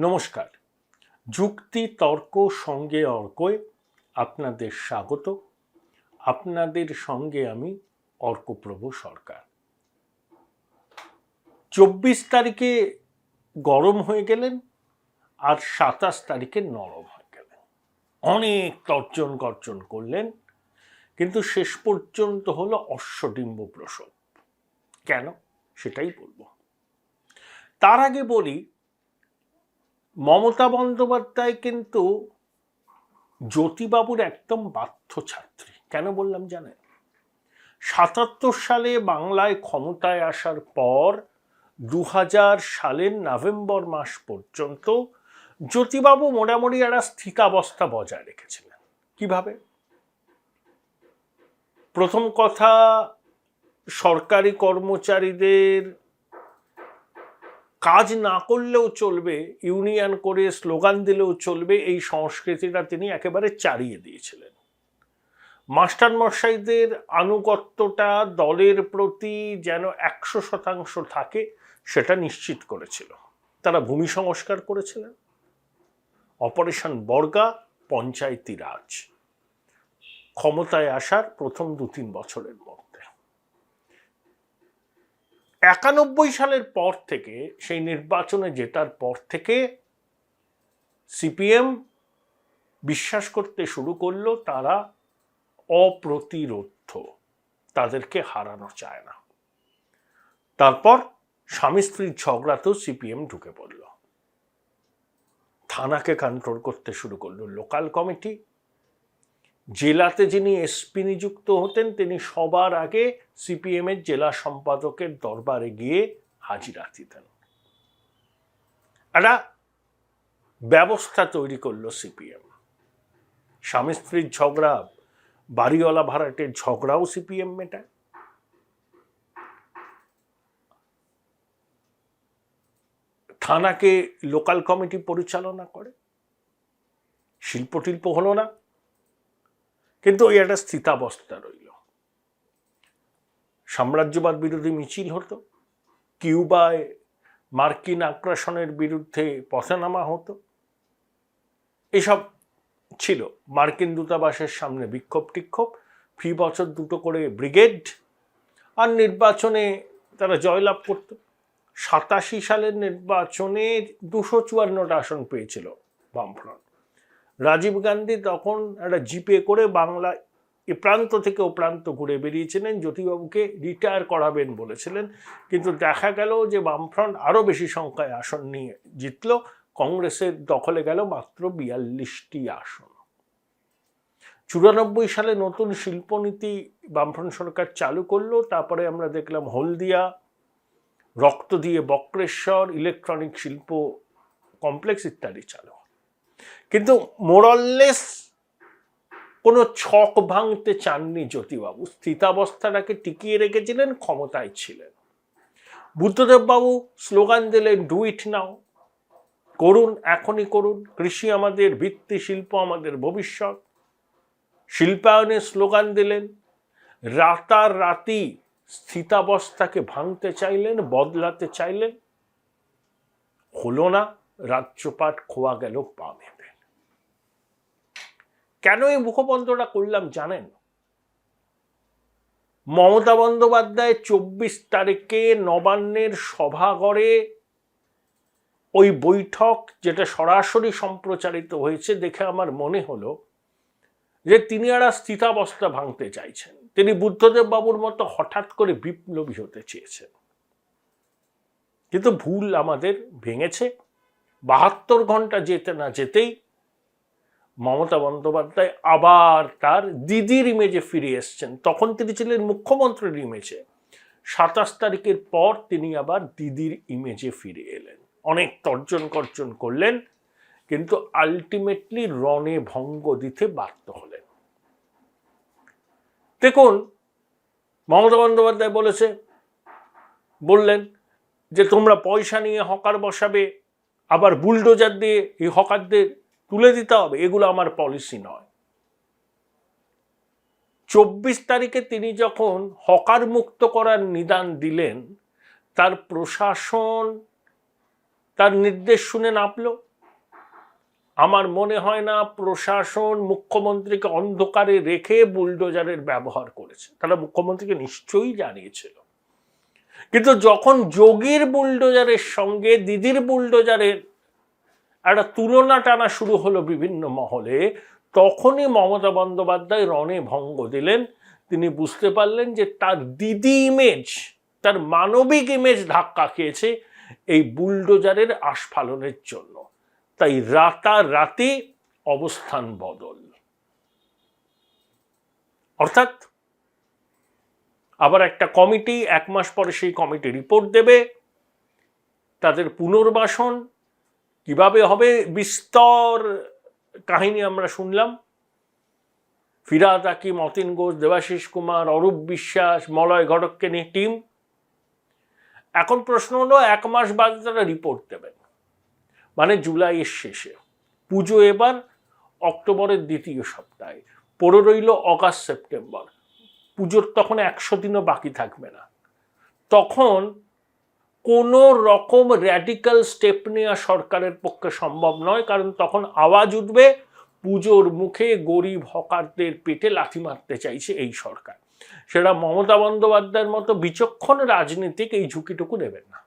নমস্কার। যুক্তি তর্ক সঙ্গে অর্কয় আপনাদের স্বাগত। আপনাদের সঙ্গে আমি অর্কপ্রভ সরকার। 24 তারিখে গরম হয়ে গেলেন আর 27 তারিখে নরম হয়ে গেলেন। অনেক তর্জন গর্জন করলেন, কিন্তু শেষ পর্যন্ত হলো অশ্বডিম্ব প্রসব। কেন সেটাই বলবো। তার আগে বলি, মমতা বন্দ্যোপাধ্যায় কিন্তু জ্যোতিবাবুর একদম বাধ্য ছাত্রী। কেন বললাম জানেন? 77 সালে বাংলায় ক্ষমতায় আসার পর 2000 সালের নভেম্বর মাস পর্যন্ত জ্যোতিবাবু মোটামুটি একটা স্থিতাবস্থা বজায় রেখেছিলেন। কিভাবে? প্রথম কথা, সরকারি কর্মচারীদের কাজ না করলেও চলবে, ইউনিয়ন করে স্লোগান দিলেও চলবে, এই সংস্কৃতিটা তিনি একেবারে চালিয়ে দিয়েছিলেন। মাস্টারমশাইদের আনুগত্যটা দলের প্রতি যেন 100% থাকে সেটা নিশ্চিত করেছিল। তারা ভূমি সংস্কার করেছিলেন, অপারেশন বর্গা, পঞ্চায়েতি রাজ, ক্ষমতায় আসার প্রথম 2-3 বছরের মধ্যে। 91 সালের পর থেকে, সেই নির্বাচনে জেতার পর থেকে সিপিএম বিশ্বাস করতে শুরু করলো তারা অপ্রতিরোধ্য, তাদেরকে হারানো চায় না। তারপর স্বামী স্ত্রীর ঝগড়াতেও সিপিএম ঢুকে পড়ল, থানাকে কন্ট্রোল করতে শুরু করলো লোকাল কমিটি। জেলাতে যিনি এসপি নিযুক্ত হতেন তিনি সবার আগে সিপিএম এর জেলা সম্পাদকের দরবারে গিয়ে হাজিরা দিতেন। একটা ব্যবস্থা তৈরি করলো সিপিএম। স্বামী স্ত্রীর ঝগড়া, বাড়িওয়ালা ভাড়াটের ঝগড়াও সিপিএম মেটায়। থানাকে লোকাল কমিটি পরিচালনা করে। শিল্প টিল্প হলো না, কিন্তু ওই একটা স্থিতাবস্থা রইল। সাম্রাজ্যবাদ বিরোধী মিছিল হতো, কিউবায় মার্কিন আগ্রাসনের বিরুদ্ধে পথে নামা হতো, এসব ছিল। মার্কিন দূতাবাসের সামনে বিক্ষোভ টিক্ষোভ, ফি বছর 2টো করে ব্রিগেড, আর নির্বাচনে তারা জয়লাভ করত। 87 সালের নির্বাচনে 254টা আসন পেয়েছিল বামফ্রন্ট। রাজীব গান্ধী তখন একটা জিপে করে বাংলা এ প্রান্ত থেকে ও প্রান্ত ঘুরে বেরিয়েছিলেন, জ্যোতিবাবুকে রিটায়ার করাবেন বলেছিলেন, কিন্তু দেখা গেল যে বামফ্রন্ট আরও বেশি সংখ্যায় আসন নিয়ে জিতল। কংগ্রেসের দখলে গেল মাত্র 42টি আসন। 94 সালে নতুন শিল্পনীতি বামফ্রন্ট সরকার চালু করলো। তারপরে আমরা দেখলাম হলদিয়া, রক্ত দিয়ে বক্রেশ্বর, ইলেকট্রনিক শিল্প কমপ্লেক্স ইত্যাদি চালু। কিন্তু মোরললেস কোনো ছক ভাঙতে চাননি জ্যোতিবাবু, স্থিতাবস্থাটাকে টিকিয়ে রেখেছিলেন, ক্ষমতায় ছিলেন। বুদ্ধদেব বাবু স্লোগান দিলেন, ডু ইট নাও, করুন, এখনই করুন, কৃষি আমাদের ভিত্তি, শিল্প আমাদের ভবিষ্যৎ। শিল্পায়নের স্লোগান দিলেন, রাতারাতি স্থিতাবস্থাকে ভাঙতে চাইলেন, বদলাতে চাইলেন, হলো না। রাজ্যপাট খোয়া গেল পা ভেবে। কেন এই মুখবন্ধটা করলাম জানেন? মমতা বন্দ্যোপাধ্যায় 24 তারিখে নবান্নের সভাঘরে ওই বৈঠক, যেটা সরাসরি সম্প্রচারিত হয়েছে, দেখে আমার মনে হলো যে তিনি একটা স্থিতাবস্থা ভাঙতে চাইছেন। তিনি বুদ্ধদেব বাবুর মতো হঠাৎ করে বিপ্লবী হতে চেয়েছেন, কিন্তু ভুল আমাদের ভেঙেছে। 72 ঘন্টা যেতে না যেতেই মমতা বন্দ্যোপাধ্যায় আবার তার দিদির ইমেজে ফিরে এসছেন। তখন তিনি ছিলেন মুখ্যমন্ত্রীর ইমেজে, 27 তারিখের পর তিনি আবার দিদির ইমেজে ফিরে এলেন। অনেক তর্জন গর্জন করলেন, কিন্তু আলটিমেটলি রণে ভঙ্গ দিতে বাধ্য হলেন। দেখুন, মমতা বন্দ্যোপাধ্যায় বললেন যে তোমরা পয়সা নিয়ে হকার বসাবে, আবার বুলডোজার দিয়ে এই হকারদের তুলে দিতে হবে, এগুলো আমার পলিসি নয়। 24 তারিখে তিনি যখন হকার মুক্ত করার নিদান দিলেন, তার প্রশাসন তার নির্দেশ শুনে নামল, আমার মনে হয় না প্রশাসন মুখ্যমন্ত্রীকে অন্ধকারে রেখে বুলডোজারের ব্যবহার করেছে, তারা মুখ্যমন্ত্রীকে নিশ্চয়ই জানিয়েছিল। কিন্তু যখন যোগীর বুলডোজারের সঙ্গে দিদির বুলডোজারের একটা তুলনা টানা শুরু হলো বিভিন্ন মহলে, তখনই মমতা বন্দ্যোপাধ্যায় রণে ভঙ্গ দিলেন। তিনি বুঝতে পারলেন যে তার দিদি ইমেজ, তার মানবিক ইমেজ ধাক্কা খেয়েছে এই বুলডোজারের আস্ফালনের জন্য। তাই রাতারাতি অবস্থান বদল, অর্থাৎ আবার একটা কমিটি, 1 মাস পরে সেই কমিটি রিপোর্ট দেবে, তাদের পুনর্বাসন কিভাবে হবে বিস্তর কাহিনী আমরা শুনলাম। ফিরহাদ হাকিম, অতীন ঘোষ, দেবাশিস কুমার, অরূপ বিশ্বাস, মলয় ঘটককে নিয়ে টিম। এখন প্রশ্ন হলো 1 মাস বাদে তারা রিপোর্ট দেবেন, মানে জুলাইয়ের শেষে। পুজো এবার অক্টোবরের দ্বিতীয় সপ্তাহে, পড়ে রইল অগাস্ট সেপ্টেম্বর। পুজোর তখন 100 দিনও বাকি থাকবে না। তখন কোনো রকম র্যাডিক্যাল স্টেপ নেওয়া সরকারের পক্ষে সম্ভব নয়, কারণ তখন আওয়াজ উঠবে পুজোর মুখে গরিব হকারদের পেটে লাথি মারতে চাইছে এই সরকার। সেটা মমতা বন্দ্যোপাধ্যায়ের মতো বিচক্ষণ রাজনীতিক এই ঝুঁকিটুকু নেবেন না।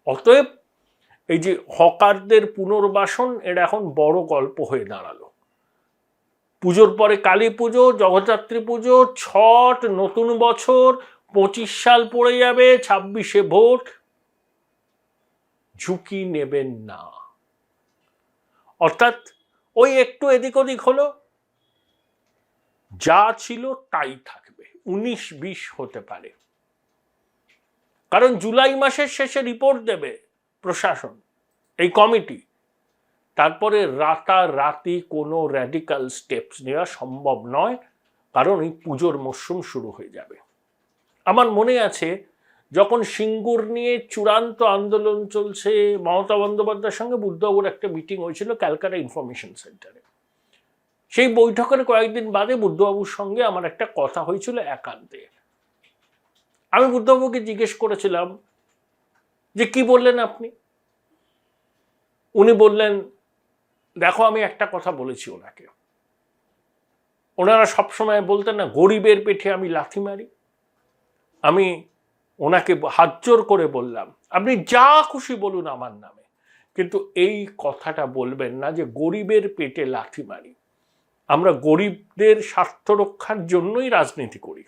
অতএব এই যে হকারদের পুনর্বাসন, এটা এখন বড় গল্প হয়ে দাঁড়ালো। পুজোর পরে কালী পুজো, জগদ্ধাত্রী পুজো, ছট, নতুন বছর, 25 সাল পড়ে যাবে, 26-এ ভোট। ঝুঁকি নেবেন না। অর্থাৎ ওই একটু এদিক ওদিক হলো, যা ছিল তাই থাকবে, 19-20 হতে পারে। কারণ জুলাই মাসের শেষে রিপোর্ট দেবে প্রশাসন, এই কমিটি। তারপরে রাতারাতি কোনো র্যাডিক্যাল স্টেপস নেওয়া সম্ভব নয়, কারণ এই পুজোর মরশুম শুরু হয়ে যাবে। আমার মনে আছে যখন সিঙ্গুর নিয়ে চূড়ান্ত আন্দোলন চলছে, মমতা বন্দ্যোপাধ্যায়ের সঙ্গে বুদ্ধবাবুর একটা মিটিং হয়েছিল ক্যালকাটা ইনফরমেশন সেন্টারে। সেই বৈঠকের কয়েকদিন বাদে বুদ্ধবাবুর সঙ্গে আমার একটা কথা হয়েছিল একান্তে। আমি বুদ্ধবাবুকে জিজ্ঞেস করেছিলাম যে কি বললেন আপনি। উনি বললেন, দেখো আমি একটা কথা বলেছি ওনাকে, ওনারা সবসময় বলতেন না গরিবের পেটে আমি লাথি মারি। আমি ওনাকে হাত জোর করে বললাম, আপনি যা খুশি বলুন আমার নামে, কিন্তু এই কথাটা বলবেন না যে গরিবের পেটে লাথি মারি। আমরা গরিবদের স্বার্থ রক্ষার জন্যই রাজনীতি করি।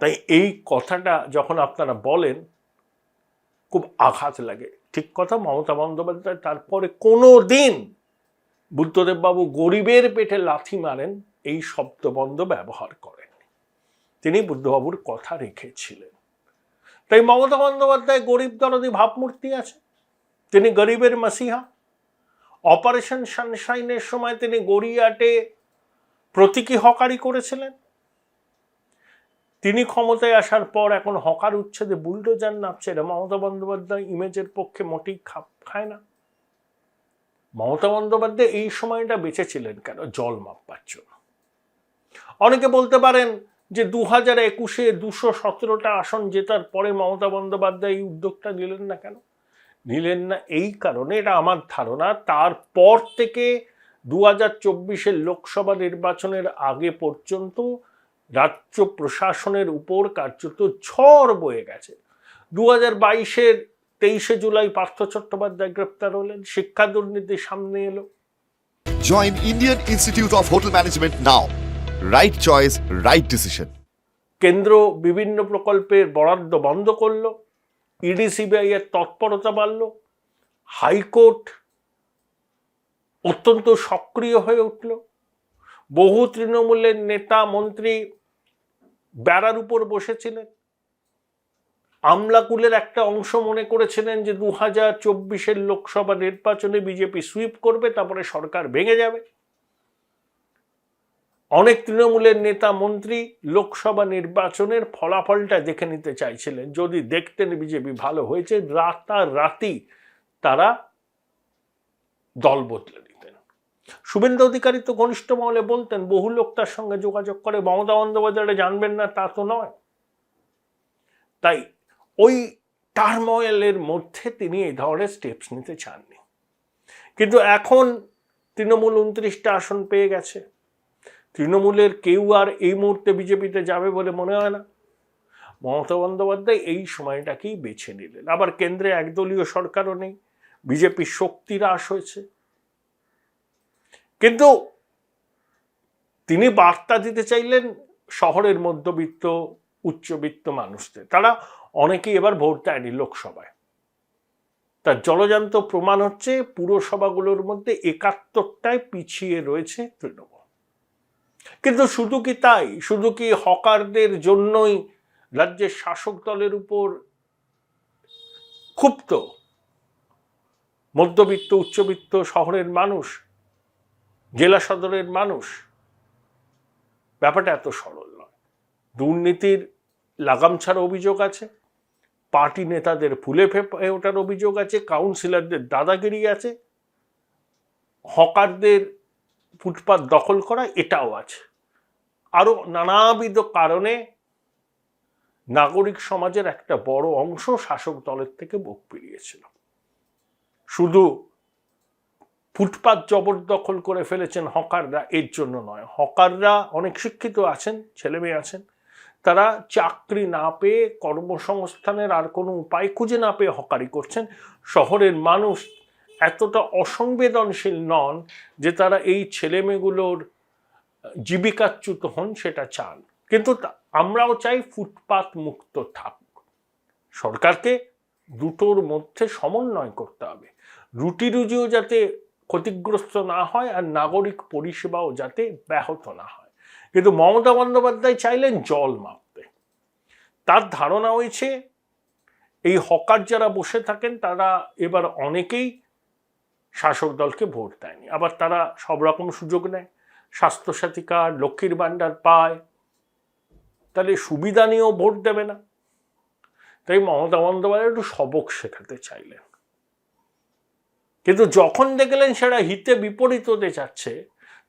তাই এই কথাটা যখন আপনারা বলেন খুব আঘাত লাগে। ঠিক কথা, মমতা বন্দ্যোপাধ্যায় তারপরে কোনো দিন বুদ্ধদেববাবু গরিবের পেটে লাথি মারেন এই শব্দবন্ধ ব্যবহার করেন। তিনি বুদ্ধবাবুর কথা রেখেছিলেন। তাই মমতা বন্দ্যোপাধ্যায় গরিব দরদি ভাবমূর্তি আছে, তিনি গরিবের মাসিহা। অপারেশন সানশাইনের সময় তিনি গড়িয়াটে প্রতীকী হকারি করেছিলেন। তিনি ক্ষমতায় আসার পর এখন হকার উচ্ছেদে বুলডোজার নামছে, এটা মমতা বন্দ্যোপাধ্যায় ইমেজের পক্ষে মোটেই খাপ খায় না। মমতা বন্দ্যোপাধ্যায় এই সময়টা বেঁচেছিলেন কেন? জল মাপবার জন্য। অনেকে বলতে পারেন যে 2021-এ 217টা আসন জেতার পরে মমতা বন্দ্যোপাধ্যায় এই উদ্যোগটা নিলেন না কেন? নিলেন না এই কারণে, এটা আমার ধারণা, তারপর থেকে 2024-এর লোকসভা নির্বাচনের আগে পর্যন্ত রাজ্য প্রশাসনের উপর কার্যত ঝড় বয়ে গেছে। 2022-এর 23শে জুলাই পার্থ চট্টোপাধ্যায় গ্রেপ্তার হলেন, শিক্ষা দুর্নীতি সামনে এলো। Join Indian Institute of Hotel Management now. Right choice, right decision. কেন্দ্র বিভিন্ন প্রকল্পের বরাদ্দ বন্ধ করলো, ইডি সিবিআই এর তৎপরতা বাড়ল, হাইকোর্ট অত্যন্ত সক্রিয় হয়ে উঠল, বহু তৃণমূলের নেতা মন্ত্রী বেড়ার উপর বসেছিলেন। আমলাকুলের একটা অংশ মনে করেছিলেন যে 2024-এর লোকসভা নির্বাচনে বিজেপি সুইপ করবে, তারপরে সরকার ভেঙে যাবে। অনেক তৃণমূলের নেতা মন্ত্রী লোকসভা নির্বাচনের ফলাফলটা দেখে নিতে চাইছিলেন, যদি দেখতেন বিজেপি ভালো হয়েছে রাতারাতি তারা দল বদলে দিতেন। শুভেন্দু অধিকারী তো ঘনিষ্ঠ মহলে বলতেন, বহু লোক তার সঙ্গে যোগাযোগ করে, মমতা বন্দ্যোপাধ্যায় জানবেন না তা তো নয়। তাই ওই টার্ময়েলের মধ্যে তিনি এই ধরনের স্টেপস নিতে চাননি। কিন্তু এখন তৃণমূল 29টা আসন পেয়ে গেছে। তৃণমূলের কেউ আর এই মুহূর্তে বিজেপিতে যাবে বলে মনে হয় না। মমতা বন্দ্যোপাধ্যায় এই সময়টাকেই বেছে নিলেন। আবার কেন্দ্রে একদলীয় সরকারও নেই, বিজেপির শক্তি হ্রাস হয়েছে, কিন্তু তিনি বার্তা দিতে চাইলেন শহরের মধ্যবিত্ত উচ্চবিত্ত মানুষদের। তারা অনেকেই এবার ভোট দেয়নি লোকসভায়। তার জলজান্ত প্রমাণ হচ্ছে পুরসভাগুলোর মধ্যে 71টায় পিছিয়ে রয়েছে তৃণমূল। কিন্তু শুধু কি তাই? শুধু কি হকারদের জন্যই রাজ্যের শাসক দলের উপর ক্ষুব্ধ মধ্যবিত্ত উচ্চবিত্ত শহরের মানুষ, জেলা সদরের মানুষ? ব্যাপারটা এত সরল নয়। দুর্নীতির লাগাম ছাড়া অভিযোগ আছে, পার্টি নেতাদের ফুলে ফেঁপে ওঠার অভিযোগ আছে, কাউন্সিলরদের দাদাগিরি আছে, হকারদের ফুটপাত দখল করা এটাও আছে। আরো নানাবিধ কারণে নাগরিক সমাজের একটা বড় অংশ শাসক দলের থেকে মুখ ফিরিয়েছিল। শুধু ফুটপাত জবরদখল করে ফেলেছেন হকাররা এর জন্য নয়। হকাররা অনেক শিক্ষিত আছেন, ছেলেমেয়ে আছেন, তারা চাকরি না পেয়ে, কর্মসংস্থানের আর কোনো উপায় খুঁজে না পেয়ে হকারি করছেন। শহরের মানুষ এতটা অসংবেদনশীল নন যে তারা এই ছেলেমেয়েগুলোর জীবিকাচ্যুত হন, সেটা চান। কিন্তু আমরাও চাই ফুটপাত মুক্ত থাকুক। সরকারকে দুটোর মধ্যে সমন্বয় করতে হবে, রুটি রুজিও যাতে ক্ষতিগ্রস্ত না হয় আর নাগরিক পরিষেবাও যাতে ব্যাহত না হয়। কিন্তু মমতা বন্দ্যোপাধ্যায় চাইলেন জল মাপতে। তার ধারণা হয়েছে এই হকার যারা বসে থাকেন তারা এবার অনেকেই শাসক দলকে ভোট দেয়নি, আবার তারা সব রকম সুযোগ নেয়, স্বাস্থ্যসাথী কার্ড, লক্ষ্মীর ভাণ্ডার পায়, তাহলে সুবিধা নিয়েও ভোট দেবে না। তাই মমতা বন্দ্যোপাধ্যায় একটু সবক শেখাতে চাইলেন। কিন্তু যখন দেখলেন সেটা হিতে বিপরীত হতে যাচ্ছে,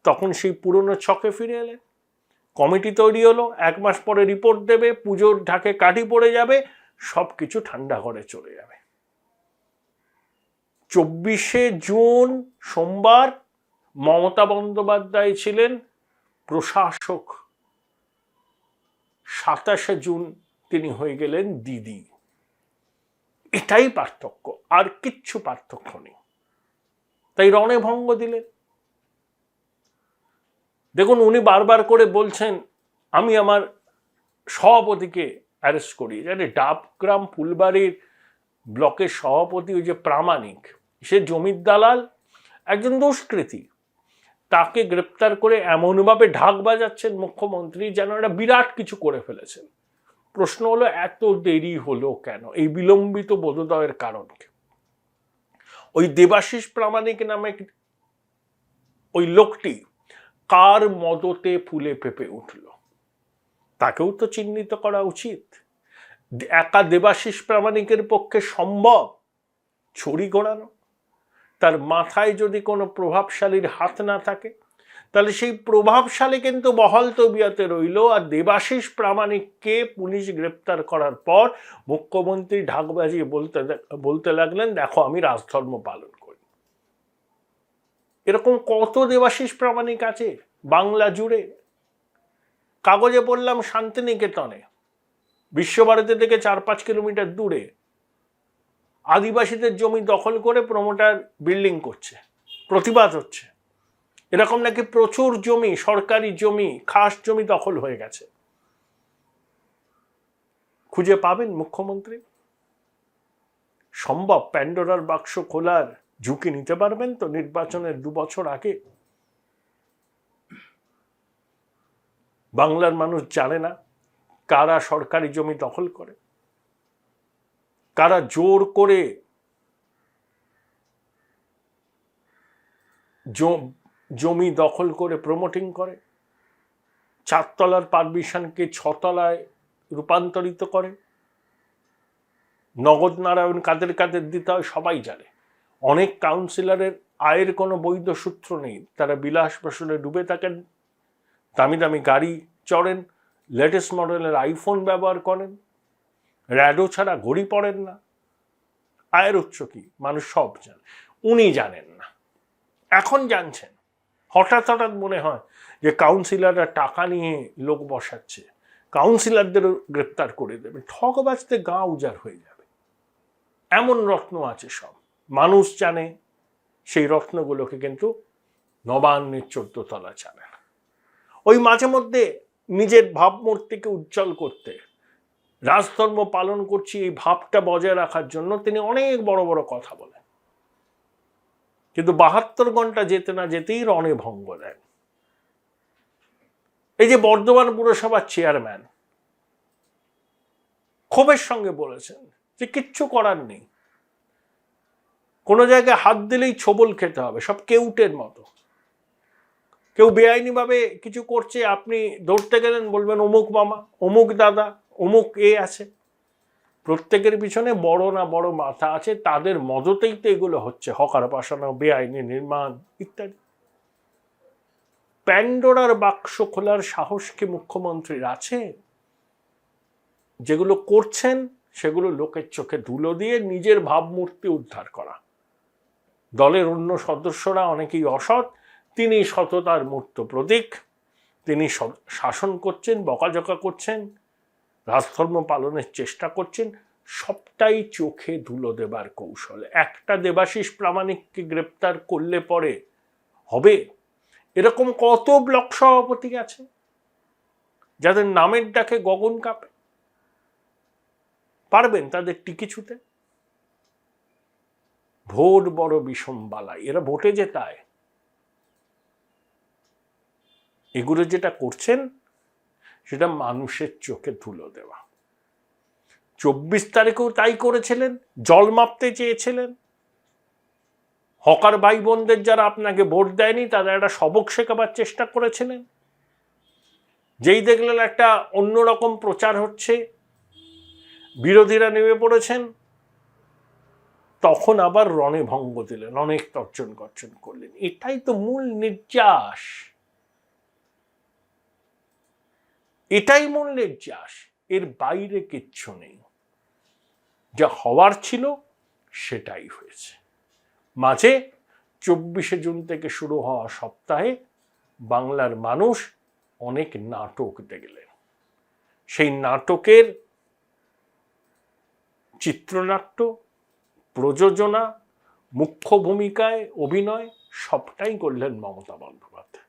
তখন সেই পুরনো ছকে ফিরে এলেন। কমিটি তৈরি হলো, 1 মাস পরে রিপোর্ট দেবে, পুজোর ঢাকে কাঠি পড়ে যাবে, সবকিছু ঠান্ডা ঘরে চলে যাবে। 24শে জুন সোমবার মমতা বন্দ্যোপাধ্যায় ছিলেন প্রশাসক, 27শে জুন তিনি হয়ে গেলেন দিদি। এটাই পার্থক্য, আর কিচ্ছু পার্থক্য নেই। তাই রণে ভঙ্গ দিলেন। দেখুন, উনি বারবার করে বলছেন আমি আমার সভাপতিকে অ্যারেস্ট করি। জানি ডাবগ্রাম ফুলবাড়ির ব্লকের সভাপতি ওই যে প্রামাণিক, সে জমির দালাল, একজন দুষ্কৃতী, তাকে গ্রেপ্তার করে এমনভাবে ঢাক বাজাচ্ছেন মুখ্যমন্ত্রী যেন এটা বিরাট কিছু করে ফেলেছেন। প্রশ্ন হলো এত দেরি হলো কেন? এই বিলম্বিত বোধোদয়ের কারণ কি? ওই দেবাশিস প্রামাণিক নামে ওই লোকটি কার মদতে ফুলে ফেঁপে উঠল, তাকেও তো চিহ্নিত করা উচিত। একা দেবাশিস প্রামাণিকের পক্ষে সম্ভব ছড়ি ঘোরানো? তার মাথায় যদি কোনো প্রভাবশালীর হাত না থাকে, তাহলে সেই প্রভাবশালী কিন্তু বহাল তবিয়তে রইল। আর দেবাশিস প্রামাণিককে পুলিশ গ্রেপ্তার করার পর মুখ্যমন্ত্রী ঢাক বাজিয়ে বলতে লাগলেন, দেখো আমি রাজধর্ম পালন করি। এরকম কত দেবাশিস প্রামাণিক আছে বাংলা জুড়ে। কাগজে পড়লাম শান্তিনিকেতনে, বিশ্বভারতী থেকে 4-5 কিলোমিটার দূরে আদিবাসীদের জমি দখল করে প্রমোটার বিল্ডিং করছে, প্রতিবাদ হচ্ছে। এরকম নাকি প্রচুর জমি, সরকারি জমি, খাস জমি দখল হয়ে গেছে। খুঁজে পাবেন মুখ্যমন্ত্রী? সম্ভব? প্যান্ডোরার বাক্স খোলার ঝুঁকি নিতে পারবেন তো নির্বাচনের 2 বছর আগে? বাংলার মানুষ জানে না কারা সরকারি জমি দখল করে, কারা জোর করে জমি দখল করে প্রমোটিং করে, 4 তলার পারমিশনকে 6 তলায় রূপান্তরিত করে। নগদ নারায়ণ কাদের কাদের দিতে হয় সবাই জানে। অনেক কাউন্সিলরের আয়ের কোনো বৈধ সূত্র নেই, তারা বিলাস বসলে ডুবে থাকেন, দামি দামি গাড়ি চড়েন, লেটেস্ট মডেলের আইফোন ব্যবহার করেন, র্যাডো ছাড়া ঘড়ি পড়েন না। আয়ের উৎস কি মানুষ সব জানে, উনি জানেন না। এখন জানছেন, হঠাৎ হঠাৎ মনে হয় যে কাউন্সিলররা টাকা নিয়ে লোক বসাচ্ছে, কাউন্সিলরদেরও গ্রেপ্তার করে দেবে, ঠকবাজতে গা উজাড় হয়ে যাবে। এমন রত্ন আছে সব, মানুষ জানে সেই রত্নগুলোকে কিন্তু নবান্নের 14 তলা জানে না। ওই মাঝে মধ্যে নিজের ভাবমূর্তিকে উজ্জ্বল করতে, রাজধর্ম পালন করছি এই ভাবটা বজায় রাখার জন্য তিনি অনেক বড় বড় কথা বলেন, কিন্তু 72 ঘন্টা যেতে না যেতেই রণে ভঙ্গ দেন। এই যে বর্ধমান পুরসভার চেয়ারম্যান ক্ষোভের সঙ্গে বলেছেন যে কিচ্ছু করার নেই, কোনো জায়গায় হাত দিলেই ছোবল খেতে হবে, সব কেউটের মতো। কেউ বেআইনিভাবে কিছু করছে, আপনি ধরতে গেলেন বলবেন অমুক মামা, অমুক দাদা, অমুক এ আছে। প্রত্যেকের পিছনে বড় না বড় মাথা আছে, তাদের মদতেই তো এগুলো হচ্ছে, হকার পাশানো, বেআইনি নির্মাণ ইত্যাদি। প্যান্ডোরার বাক্স খোলার সাহস কি মুখ্যমন্ত্রীর আছে? যেগুলো করছেন সেগুলো লোকের চোখে ধুলো দিয়ে নিজের ভাবমূর্তি উদ্ধার করা। দলের অন্য সদস্যরা অনেকেই অসৎ, তিনি সততার মূর্ত প্রতীক। তিনি শাসন করছেন, বকাঝকা করছেন, রাজধর্ম পালনের চেষ্টা করছেন, সবটাই চোখে ধুলো দেবার কৌশল। একটা দেবাশিস প্রামাণিককে গ্রেপ্তার করলে পরে হবে? এরকম কত ব্লক সভাপতি আছে যাদের নামের ডাকে গগন কাঁপে? পারবেন তাদের টিকি ছুতে? ভোট বড় বিষম বালাই, এরা ভোটে জেতায়। এগুলো যেটা করছেন সেটা মানুষের চোখে ধুলো দেওয়া। 24 তারিখেও তাই করেছিলেন, জল মাপতে চেয়েছিলেন। হকার ভাই বোনদের যারা আপনাকে ভোট দেয়নি তারা একটা সবক শেখাবার চেষ্টা করেছিলেন। যেই দেখলেন একটা অন্যরকম প্রচার হচ্ছে, বিরোধীরা নেমে পড়েছেন, তখন আবার রণে ভঙ্গ দিলেন, অনেক তর্জন গর্জন করলেন। এটাই তো মূল নির্যাস, এটাই মূল নির্যাস, এর বাইরে কিচ্ছু নেই। যা হওয়ার ছিল সেটাই হয়েছে। মাঝে 24শে জুন থেকে শুরু হওয়া সপ্তাহে বাংলার মানুষ অনেক নাটক দেখলেন। সেই নাটকের চিত্রনাট্য, প্রযোজনা, মুখ্য ভূমিকায় অভিনয় সবটাই করলেন মমতা বন্দ্যোপাধ্যায়।